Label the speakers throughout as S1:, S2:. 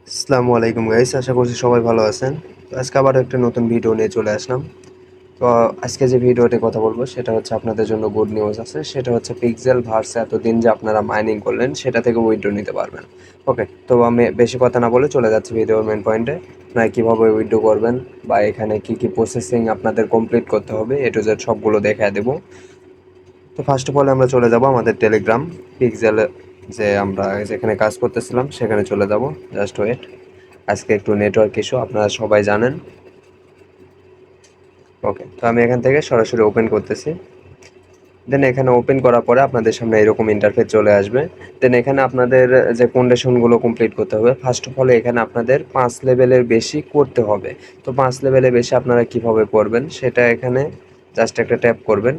S1: আসসালামু আলাইকুম গাইস, আশা করছি সবাই ভালো আছেন। তো আজকে আবার একটা নতুন ভিডিও নিয়ে চলে আসলাম। তো আজকে যে ভিডিওতে কথা বলবো সেটা হচ্ছে আপনাদের জন্য গুড নিউজ আছে। সেটা হচ্ছে পিক্সেল ভার্স এতদিন যে আপনারা মাইনিং করলেন সেটা থেকে উইথড্র নিতে পারবেন। ওকে, তো আমি বেশি কথা না বলে চলে যাচ্ছি ভিডিওর মেন পয়েন্টে। আপনারা কীভাবে উইথড্র করবেন বা এখানে কি কি প্রসেসিং আপনাদের কমপ্লিট করতে হবে এ টু জেড সবগুলো দেখায় দেবো। তো ফার্স্ট অফ অল আমরা চলে যাব আমাদের টেলিগ্রাম পিক্সেল, যে আমরা যেখানে কাজ করতেছিলাম সেখানে চলে যাব। জাস্ট ওয়েট, আজকে একটু নেটওয়ার্ক ইস্যু আপনারা সবাই জানেন। ওকে, তো আমি এখান থেকে সরাসরি ওপেন করতেছি। দেন এখানে ওপেন করার পরে আপনাদের সামনে এরকম ইন্টারফেস চলে আসবে। দেন এখানে আপনাদের যে কন্ডিশনগুলো কমপ্লিট করতে হবে, ফার্স্ট অফ অল এখানে আপনাদের 5 লেভেলের বেশি করতে হবে। তো 5 লেভেলের বেশি আপনারা কিভাবে করবেন সেটা এখানে জাস্ট একটা ট্যাপ করবেন,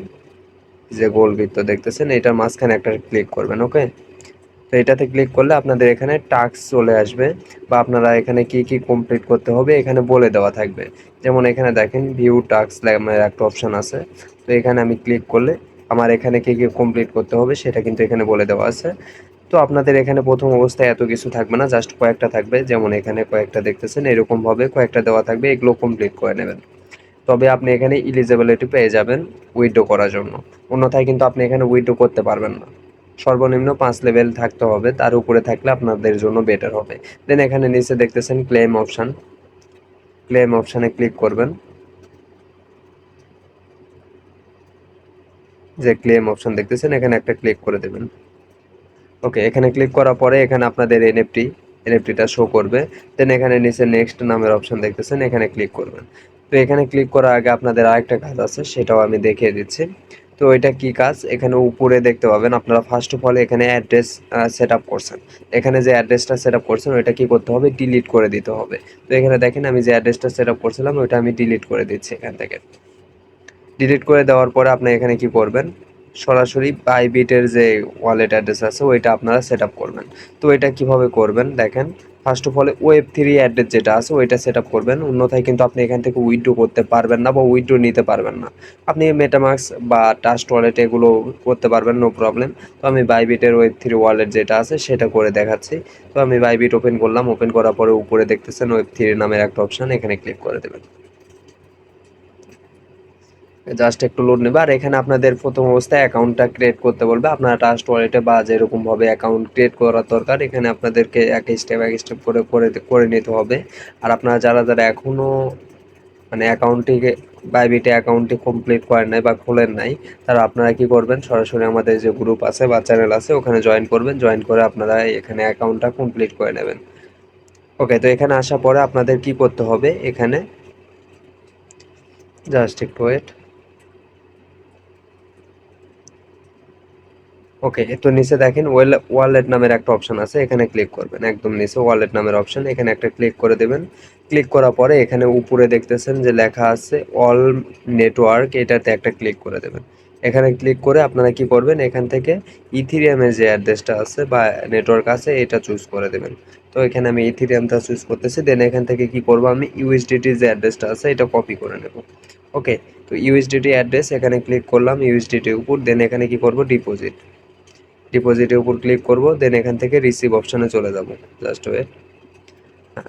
S1: যে গোল বৃত্ত দেখতেছেন এটার মাঝখানে একটা ক্লিক করবেন। ওকে, তো এটাতে ক্লিক করলে আপনাদের এখানে টাস্ক চলে আসবে, বা আপনারা এখানে কি কি কমপ্লিট করতে হবে এখানে বলে দেওয়া থাকবে। যেমন এখানে দেখেন ভিউ টাস্ক নামের একটা অপশন আছে। তো এখানে আমি ক্লিক করলে আমার এখানে কি কি কমপ্লিট করতে হবে সেটা কিন্তু এখানে বলে দেওয়া আছে। তো আপনাদের এখানে প্রথম অবস্থায় এত কিছু থাকবে না, জাস্ট কয়েকটা থাকবে। যেমন এখানে কয়েকটা দেখতেছেন এরকমভাবে কয়েকটা দেওয়া থাকবে, এগুলো কমপ্লিট করে নেবেন। তবে আপনি এখানে ইলিজিবিলিটি পেয়ে যাবেন উইথড্র করার জন্য। অন্যথায় কিন্তু আপনি এখানে উইথড্র করতে পারবেন না। সর্বনিম্ন 5 লেভেল থাকতে হবে, তার উপরে থাকলে আপনাদের জন্য বেটার হবে। দেন এখানে নিচে দেখতেছেন ক্লেম অপশান, ক্লেম অপশানে ক্লিক করবেন। যে ক্লেম অপশান দেখতেছেন এখানে একটা ক্লিক করে দেবেন। ওকে, এখানে ক্লিক করার পরে এখানে আপনাদের এনএফটিটা শো করবে। দেন এখানে নিচে নেক্সট নামের অপশান দেখতেছেন এখানে ক্লিক করবেন। তো এখানে ক্লিক করার আগে আপনাদের আরেকটা কাজ আছে, সেটাও আমি দেখিয়ে দিচ্ছি। তো এটা কি কাজ, এখানে উপরে দেখতে পাবেন আপনারা ফার্স্ট অফ অল এখানে অ্যাড্রেস সেট আপ করছেন। এখানে যে অ্যাড্রেসটা সেট আপ করছেন ওইটা কি করতে হবে, ডিলিট করে দিতে হবে। তো এখানে দেখেন আমি যে অ্যাড্রেসটা সেট আপ করছিলাম ওইটা আমি ডিলিট করে দিচ্ছি এখান থেকে। ডিলিট করে দেওয়ার পরে আপনি এখানে কি করবেন, সরাসরি বাইবিটের যে ওয়ালেট অ্যাড্রেস আছে ওইটা আপনারা সেট আপ করবেন। তো এটা কিভাবে করবেন দেখেন, first of all web 3 address যেটা আছে ওইটা সেট আপ করবেন, অন্যথায় কিন্তু আপনি এখান থেকে উইথড্র করতে পারবেন না বা উইথড্র নিতে পারবেন না। আপনি মেটামাস্ক বা ট্রাস্ট ওয়ালেট এগুলো করতে পারবেন, নো প্রবলেম। তো আমি বাইবিটের ওয়েব 3 ওয়ালেট যেটা আছে সেটা করে দেখাচ্ছি। তো আমি বাইবিট ওপেন করলাম, ওপেন করার পরে উপরে দেখতেছেন ওয়েব 3 নামের একটা অপশান, এখানে ক্লিক করে দেবেন। জাস্ট একটু লোড নেবে। আর এখানে আপনাদের প্রথম অবস্থায় অ্যাকাউন্টটা ক্রিয়েট করতে বলবে, আপনারা ট্রাস্ট ওয়ালেটে বা যেরকমভাবে অ্যাকাউন্ট ক্রিয়েট করার দরকার এখানে আপনাদেরকে এক স্টেপ করে করে করে নিতে হবে। আর আপনারা যারা যারা এখনও মানে অ্যাকাউন্টটিকে বাইবিটে অ্যাকাউন্টটি কমপ্লিট করেন নাই বা খোলেন নাই, তারা আপনারা কি করবেন, সরাসরি আমাদের যে গ্রুপ আছে বা চ্যানেল আছে ওখানে জয়েন করবেন। জয়েন করে আপনারা এখানে অ্যাকাউন্টটা কমপ্লিট করে নেবেন। ওকে, তো এখানে আসার পরে আপনাদের কি করতে হবে, এখানে জাস্ট একটু ওয়েট। ওকে, তো নিচে দেখেন ওয়ালেট নামের একটা অপশন আছে, এখানে ক্লিক করবেন। একদম নিচে ওয়ালেট নামের অপশন, এখানে একটা ক্লিক করে দেবেন। ক্লিক করার পরে এখানে উপরে দেখতেছেন যে লেখা আছে অল নেটওয়ার্ক, এটাতে একটা ক্লিক করে দেবেন। এখানে ক্লিক করে আপনারা কি করবেন, এখান থেকে ইথিরিয়ামের যে অ্যাড্রেসটা আছে বা নেটওয়ার্ক আছে এটা চুজ করে দেবেন। তো এখানে আমি ইথিরিয়ামটা চুজ করতেছি। দেন এখান থেকে কি করব, আমি ইউএসডিটি যে অ্যাড্রেসটা আছে এটা কপি করে নেব। ওকে, তো ইউএসডিটি অ্যাড্রেস এখানে ক্লিক করলাম ইউএসডিটির উপর। দেন এখানে কি করব, ডিপোজিটের উপর ক্লিক করব। দেন এখান থেকে রিসিভ অপশানে চলে যাব। জাস্ট ওয়েট,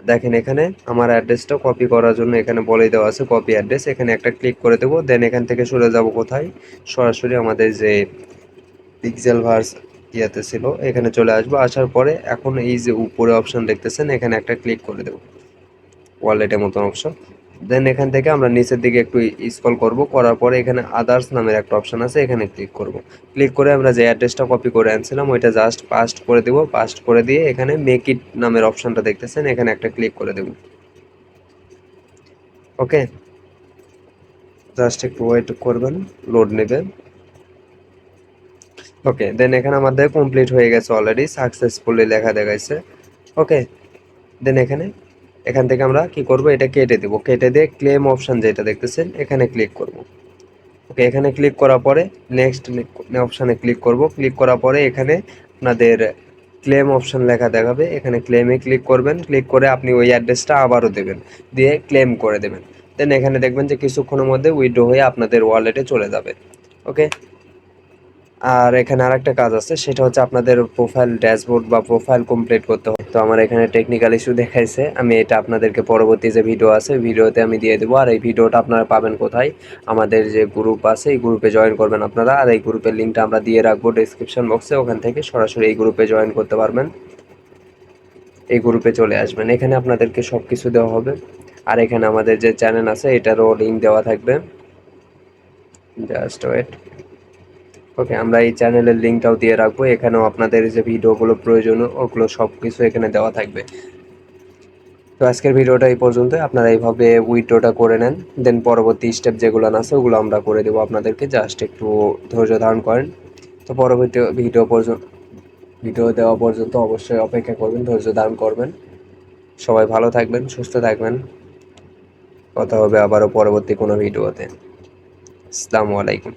S1: দেখেন এখানে আমার অ্যাড্রেসটা কপি করার জন্য এখানে বলেই দেওয়া আছে কপি অ্যাড্রেস, এখানে একটা ক্লিক করে দেবো। দেন এখান থেকে সরে যাব কোথায়, সরাসরি আমাদের যে পিক্সেল ভার্স ইয়াতে ছিল এখানে চলে আসবো। আসার পরে এখন এই যে উপরে অপশান দেখতেছেন এখানে একটা ক্লিক করে দেবো, ওয়ালেটের মতন অপশন। দেন এখান থেকে আমরা নিচের দিকে একটু স্ক্রল করব, করার পরে এখানে আদার্স নামের একটা অপশন আছে, এখানে ক্লিক করব। ক্লিক করে আমরা যে অ্যাড্রেসটা কপি করে আনছিলাম ওইটা জাস্ট পাস্ট করে দেব। পাস্ট করে দিয়ে এখানে মেক ইট নামের অপশনটা দেখতেছেন এখানে একটা ক্লিক করে দেব। ওকে, জাস্ট একটু ওয়েট করবেন, লোড নেবে। ওকে, দেন এখানে আমাদের কমপ্লিট হয়ে গেছে, অলরেডি সাকসেসফুলি লেখা দেখাইছে। ওকে, দেন এখান থেকে আমরা কি করব, এটা কেটে দেব। কেটে দিয়ে ক্লেম অপশন যেটা দেখতেছেন এখানে ক্লিক করব। ওকে, এখানে ক্লিক করার পরে নেক্সট অপশানে ক্লিক করব। ক্লিক করার পরে এখানে আপনাদের ক্লেম অপশান লেখা দেখাবে, এখানে ক্লেমে ক্লিক করবেন। ক্লিক করে আপনি ওই অ্যাড্রেসটা আবারও দেবেন, দিয়ে ক্লেম করে দেবেন। দেন এখানে দেখবেন যে কিছুক্ষণের মধ্যে উইথড্র হয়ে আপনাদের ওয়ালেটে চলে যাবে। ওকে, আর এখানে আরেকটা কাজ আছে, সেটা হচ্ছে আপনাদের প্রোফাইল ড্যাশবোর্ড বা প্রোফাইল কমপ্লিট করতে হবে। তো আমার এখানে টেকনিক্যাল ইস্যু দেখাইছে, আমি এটা আপনাদেরকে পরবর্তী যে ভিডিও আছে ভিডিওতে আমি দিয়ে দেবো। আর এই ভিডিওটা আপনারা পাবেন কোথায়? আমাদের যে গ্রুপ আছে এই গ্রুপে জয়েন করবেন আপনারা, আর এই গ্রুপের লিঙ্কটা আমরা দিয়ে রাখবো ডেসক্রিপশন বক্সে, ওখান থেকে সরাসরি এই গ্রুপে জয়েন করতে পারবেন। এই গ্রুপে চলে আসবেন, এখানে আপনাদেরকে সব কিছু দেওয়া হবে। আর এখানে আমাদের যে চ্যানেল আছে এটারও লিঙ্ক দেওয়া থাকবে, জাস্ট ওয়েট। ওকে, আমরা এই চ্যানেলের লিঙ্কটাও দিয়ে রাখবো, এখানেও আপনাদের যে ভিডিওগুলো প্রয়োজনীয় ওগুলো সব কিছু এখানে দেওয়া থাকবে। তো আজকের ভিডিওটা এই পর্যন্তই, আপনারা এইভাবে উইথড্রটা করে নেন, দেন পরবর্তী স্টেপ যেগুলো আছে ওগুলো আমরা করে দেবো আপনাদেরকে, জাস্ট একটু ধৈর্য ধারণ করেন। তো পরবর্তী ভিডিও দেওয়া পর্যন্ত অবশ্যই অপেক্ষা করবেন, ধৈর্য ধারণ করবেন। সবাই ভালো থাকবেন, সুস্থ থাকবেন। কথা হবে আবারও পরবর্তী কোনো ভিডিওতে। আসসালামু আলাইকুম।